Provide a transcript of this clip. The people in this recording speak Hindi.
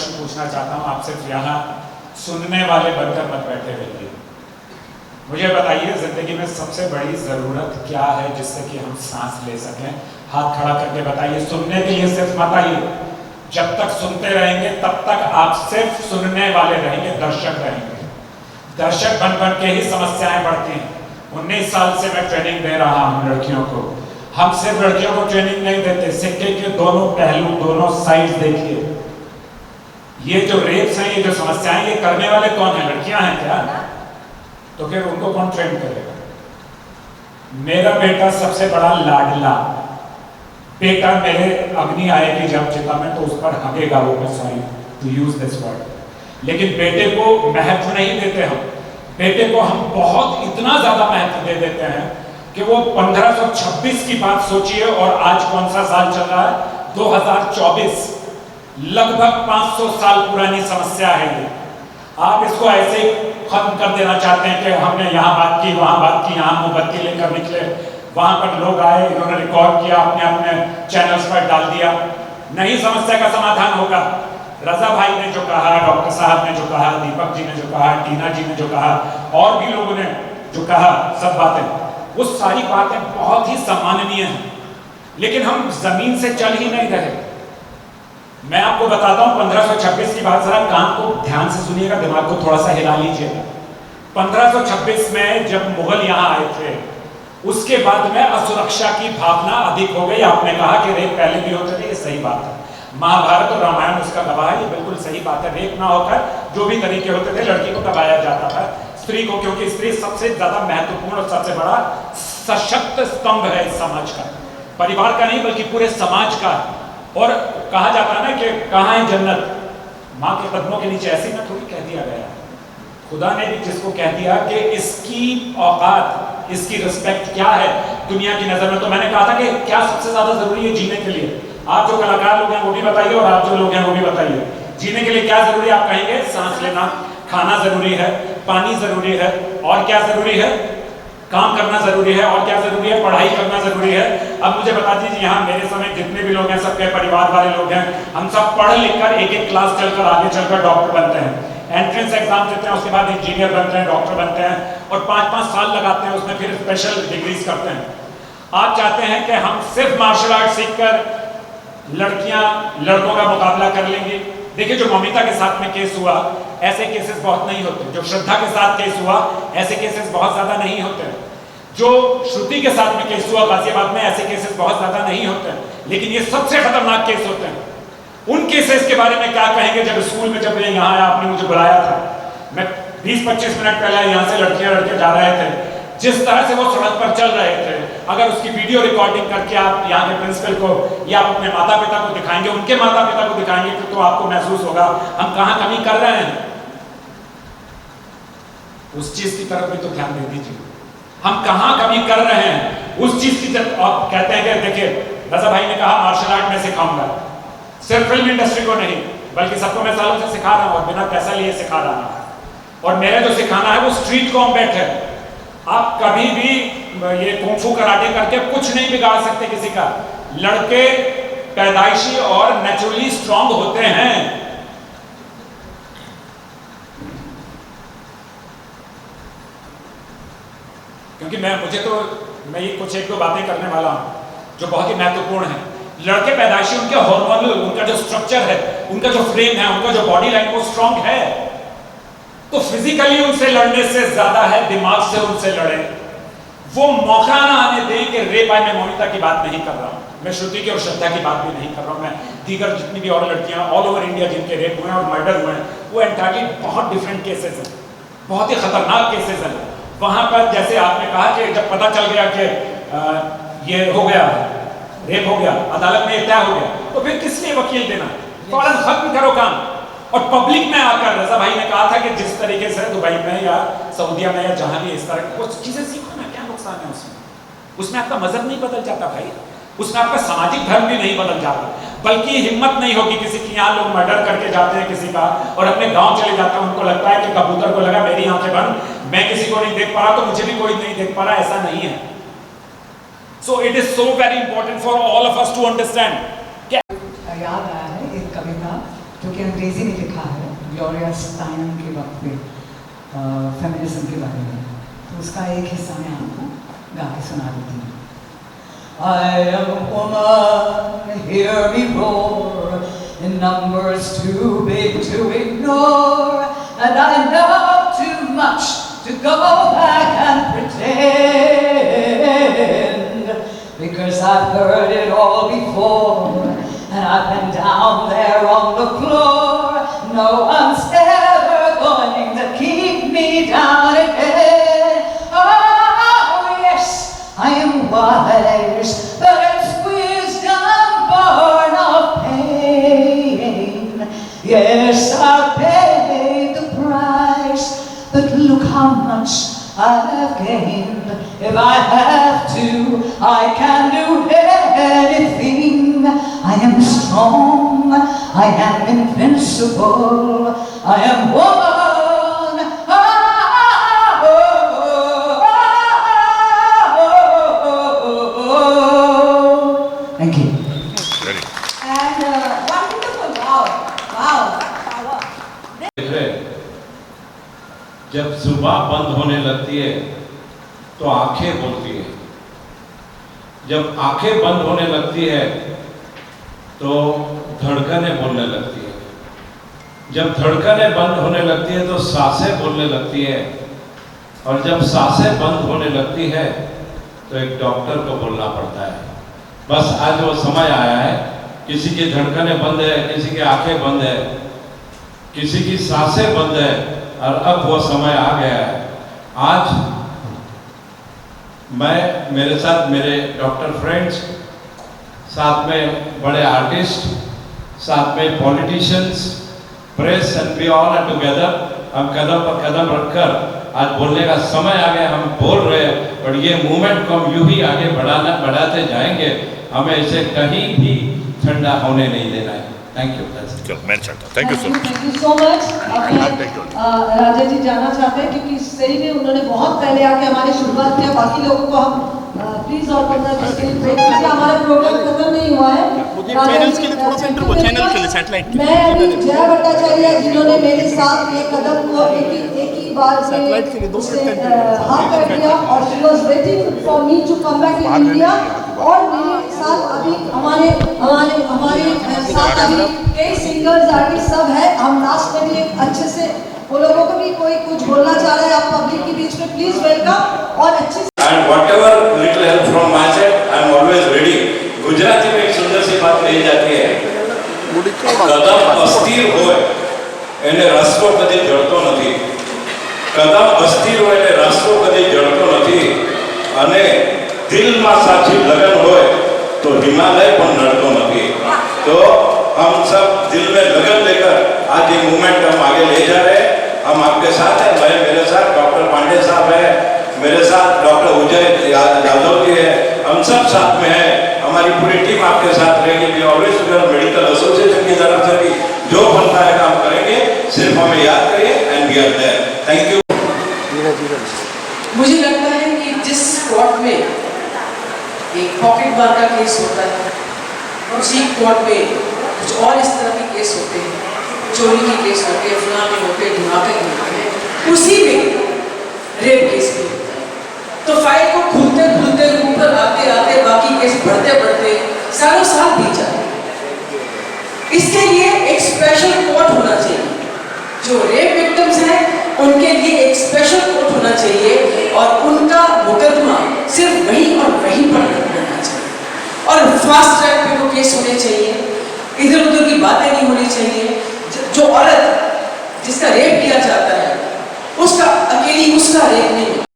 प्रश्न पूछना चाहता हूँ। आप सिर्फ यहाँ सुनने वाले बनकर मत बैठे रहिए। मुझे बताइए, जिंदगी में सबसे बड़ी जरूरत क्या है जिससे कि हम सांस ले सकें? हाथ खड़ा करके बताइए। सुनने के लिए सिर्फ मत आइए। जब तक सुनते रहेंगे तब तक आप सिर्फ सुनने वाले रहेंगे, दर्शक रहेंगे। दर्शक बन बन के ही समस्याएं बढ़ती हैं। 19 साल से मैं ट्रेनिंग दे रहा हूँ लड़कियों को। हम सिर्फ लड़कियों को ट्रेनिंग नहीं देते, सिक्के के दोनों पहलू, दोनों साइड देखिए। ये जो रेप्स हैं, ये जो समस्याएं, ये करने वाले कौन है? लड़कियां हैं क्या? तो फिर उनको कौन ट्रेन करेगा? मेरा बेटा सबसे बड़ा लाडला बेटा, मेरे अग्नि आएगी जब चिता में तो उस पर हगेगा वो, sorry to use this word. लेकिन बेटे को महत्व नहीं देते हम। बेटे को हम बहुत इतना ज्यादा महत्व दे देते हैं कि वो 1526 की बात सोचिए और आज कौन सा साल चल रहा है? 2024। लगभग 500 साल पुरानी समस्या है ये। आप इसको ऐसे खत्म कर देना चाहते हैं कि हमने यहाँ बात की, वहां बात की, यहाँ मोमबत्ती लेकर निकले, वहां पर लोग आए, इन्होंने रिकॉर्ड किया, अपने अपने चैनल्स पर डाल दिया। नहीं, समस्या का समाधान होगा। रजा भाई ने जो कहा, डॉक्टर साहब ने जो कहा, दीपक जी ने जो कहा, टीना जी ने जो कहा, और भी लोगों ने जो कहा, सब बातें, वो सारी बातें बहुत ही सम्माननीय हैं, लेकिन हम जमीन से चल ही नहीं रहे। मैं आपको बताता हूं 1526 की बात, जरा कान को ध्यान से सुनिएगा, दिमाग को थोड़ा सा हिला लीजिएगा। 1526 में जब मुगल यहां आए थे, उसके बाद में असुरक्षा की भावना अधिक हो गई। आपने कहा कि रेप पहले भी होते थे, ये सही बात है। महाभारत और रामायण उसका गवाह है, ये बिल्कुल सही बात है। रेप ना होकर जो भी तरीके होते थे, लड़की को दबाया जाता था, स्त्री को, क्योंकि स्त्री सबसे ज्यादा महत्वपूर्ण और सबसे बड़ा सशक्त स्तंभ है इस समाज का, परिवार का नहीं बल्कि पूरे समाज का। और कहा जाता है ना कि कहाँ है जन्नत? माँ के कदमों के नीचे। ऐसे ना थोड़ी कह दिया गया, खुदा ने भी जिसको कह दिया कि इसकी औकात, इसकी रिस्पेक्ट क्या है दुनिया की नजर में। तो मैंने कहा था कि क्या सबसे ज्यादा जरूरी है जीने के लिए? आप जो कलाकार लोग हैं वो भी बताइए, और आप जो लोग हैं वो भी बताइए। जीने के लिए क्या जरूरी है? आप कहेंगे सांस लेना, खाना जरूरी है, पानी जरूरी है, और क्या जरूरी है? काम करना जरूरी है, और क्या जरूरी है? पढ़ाई करना जरूरी है। अब मुझे बता दीजिए, यहाँ मेरे समय जितने भी लोग हैं, सबके परिवार वाले लोग हैं, हम सब पढ़ लिख कर एक एक क्लास चलकर आगे चलकर डॉक्टर बनते हैं, एंट्रेंस एग्जाम देते हैं, उसके बाद इंजीनियर बनते हैं, डॉक्टर बनते हैं, और 5-5 साल लगाते हैं उसमें, फिर स्पेशल डिग्रीज करते हैं। आप चाहते हैं कि हम सिर्फ मार्शल आर्ट सीखकर लड़कियां लड़कों का मुकाबला कर लेंगे? देखिए, जो ममिता के साथ में केस हुआ, ऐसे केसेस बहुत नहीं होते। जो श्रद्धा के साथ केस हुआ, ऐसे केसेस बहुत ज्यादा नहीं होते। जो श्रुति के साथ में केस हुआ गाजियाबाद में, ऐसे केसेस बहुत ज्यादा नहीं होते। लेकिन ये सबसे खतरनाक केस होते हैं। उन केसेस के बारे में क्या कहेंगे? जब स्कूल में, जब मैं यहाँ आया, आपने मुझे बुलाया था, मैं 20-25 मिनट पहले यहाँ से लड़कियां लड़के जा रहे थे, जिस तरह से वो सड़क पर चल रहे थे, अगर उसकी वीडियो रिकॉर्डिंग करके आप यहाँ के प्रिंसिपल को या आप अपने माता पिता को दिखाएंगे, उनके माता पिता को दिखाएंगे, तो आपको महसूस होगा हम कहाँ कमी कर रहे हैं। उस चीज की तरफ भी तो ध्यान दे दीजिए, हम कहाँ कमी कर रहे हैं उस चीज की तरफ। आप कहते हैं कि देखिए, रजा भाई ने कहा मार्शल आर्ट में सिखाऊंगा, सिर्फ फिल्म इंडस्ट्री को नहीं बल्कि सबको मैं सालों से सिखा रहा हूँ, और बिना पैसा लिए सिखा रहा हूँ। और मेरा जो सिखाना है वो स्ट्रीट कॉम्बैट है। आप कभी भी ये कुंफू कराटे करके कुछ नहीं बिगाड़ सकते किसी का। लड़के पैदाइशी और नेचुरली स्ट्रांग होते हैं। क्योंकि मैं ये कुछ 1-2 बातें करने वाला हूं जो बहुत ही महत्वपूर्ण है। लड़के पैदाइशी, उनके हार्मोनल, उनका जो स्ट्रक्चर है, उनका जो फ्रेम है, उनका जो बॉडी लाइन, वो स्ट्रांग है। तो फिजिकली उनसे लड़ने से ज्यादा है दिमाग से उनसे लड़े। वो मौका ना आने दें कि रेप आए। मैं मोनिता की बात नहीं कर रहा हूं, मैं श्रुति की और श्रद्धा की बात भी नहीं कर रहा हूं, मैं दीगर जितनी भी और लड़कियां ऑल ओवर इंडिया जिनके रेप हुए हैं और मर्डर हुए हैं, वो एंटायरली बहुत डिफरेंट केसेस हैं, बहुत ही खतरनाक केसेस हैं। वहां पर जैसे आपने कहा कि जब पता चल गया कि ये हो गया, रेप हो गया, अदालत में तय हो गया, तो फिर किस लिए वकील देना? फौरन खत्म करो काम। और पब्लिक में आकर रजा भाई ने कहा था कि जिस तरीके से दुबई में या सऊदीया में या जहां भी इस तरह की कुछ चीजें सीखो ना, क्या नुकसान है उसमें आपका मजहब नहीं बदल जाता भाई, उसमें आपका सामाजिक धर्म भी नहीं बदल जाता, बल्कि हिम्मत नहीं होगी किसी की। यहाँ लोग मर्डर करके जाते हैं किसी का और अपने गांव चले जाते हैं, उनको लगता है कि कबूतर को लगा मेरी आंखें बंद, मैं किसी को नहीं देख पा रहा तो मुझे भी कोई नहीं देख पा रहा, ऐसा नहीं है। So it is so very important for all of us to understand. याद आया है एक कविता जो कि एक अंग्रेजी में लिखा है ग्लोरिया स्टाइनम के वक्त पे फेमिनिज्म के बारे में, तो उसका एक हिस्सा मैं आपको गा के सुना देती हूँ। I am a woman, hear me roar, in numbers too big to ignore, and I know too much to go back and pretend, because I've heard it all before, and I've been down there on the floor. No one's ever going to keep me down again. Oh yes, I am wise, but it's wisdom born of pain. Yes, I paid the price, but look how much I have gained. If I have to, I can do anything. I am strong, I am invincible, I am woman. Thank you. Ready. And wonderful, wow, wow. जब जुबां बंद होने लगती है तो आंखें बोलती है, जब आंखें बंद होने लगती है तो धड़कनें बोलने लगती है, जब धड़कनें बंद होने लगती है तो सांसें बोलने लगती है, और जब सांसें बंद होने लगती है तो एक डॉक्टर को बोलना पड़ता है। बस आज वो समय आया है, किसी की धड़कनें बंद है, किसी की आंखें बंद है, किसी की सांसें बंद है, और अब वो समय आ गया है। आज मैं, मेरे साथ मेरे डॉक्टर फ्रेंड्स, साथ में बड़े आर्टिस्ट, साथ में politicians, press and we all are together, हम कदम पर कदम रखकर आज बोलने का समय आ गया। हम बोल रहे हैं, और ये मूवमेंट को हम यूं ही आगे बढ़ाते जाएंगे, हमें इसे कहीं भी ठंडा होने नहीं देना है। Thank you. चलो मैं चाहता हूँ, thank you so much. Thank you so much. अब राजा जी जाना चाहते हैं क्योंकि सही में उन्होंने बहुत पहले आके हमारी शुरुआत किया। बाकी लोगों को हम प्लीज और 15-20 मिनट ब्रेक दीजिए, हमारा प्रोग्राम खत्म नहीं हुआ है। चैनल्स के लिए थोड़ा सा इंटरव्यू, चैनल के लिए, सैटेलाइट के लिए। मैं अभी जया भट्टाचार्य जिन्होंने मेरे साथ ये कदम को एक ही बार में उससे हाथ कर दिया, और she was waiting for me to come back in India. और मेरे साथ अभी हमारे साथ अभी कई सिंगर्स आर्टिस्ट सब है। हम लास्ट में भी एक अच्छे से वो लोगों को भी कोई कुछ बोलना चाह रहा है, आप पब्लिक के बीच में प्लीज वेलकम और अच्छे से। And whatever little help from my side, I am always ready. Gujarati में एक सुंदर सी बात कही जाती है, कदम अस्थिर होए એને રસ્તો કદી જડતો નથી, કદમ અસ્થિર હોય એટલે રસ્તો કદી જડતો નથી, અને દિલમાં સાચી લગન હોય તો હિમાલય પણ નડતો નથી। तो हम सब दिल में लगन लेकर आज ये मूवमेंट हम आगे ले जा रहे हैं। हम आपके साथ हैं, मैं, मेरे साथ डॉक्टर पांडे साहब है, मेरे साथ डॉक्टर उदय यादव जी है, हम सब साथ में हैं। हमारी पूरी टीम आपके साथ रहेगी। वी ऑलवेज मेडिकल एसोसिएशन की तरफ से भी जो बनता है काम करेंगे, सिर्फ हमें याद करिए and we are there. Thank you. मुझे लगता है कि जिस कोर्ट में एक पॉकेट मार का केस होता है, उसी कोर्ट में कुछ और इस तरह के केस होते हैं, चोरी के केस होते हैं, फलाने होते हैं, धमाके होते हैं, उसी में रेप केस भी होता है। तो फाइल को खुलते खुलते ऊपर आते आते बाकी केस बढ़ते बढ़ते सालों साल बीत जाते हैं। इसके लिए एक स्पेशल कोर्ट होना चाहिए। जो रेप विक्टिम्स हैं उनके लिए एक स्पेशल कोर्ट होना चाहिए, और उनका मुकदमा सिर्फ वहीं और वहीं पर होना चाहिए, और फास्ट ट्रैक पे वो केस होने चाहिए। इधर उधर की बातें नहीं होनी चाहिए। जो औरत जिसका रेप किया जाता है उसका अकेली उसका रेप नहीं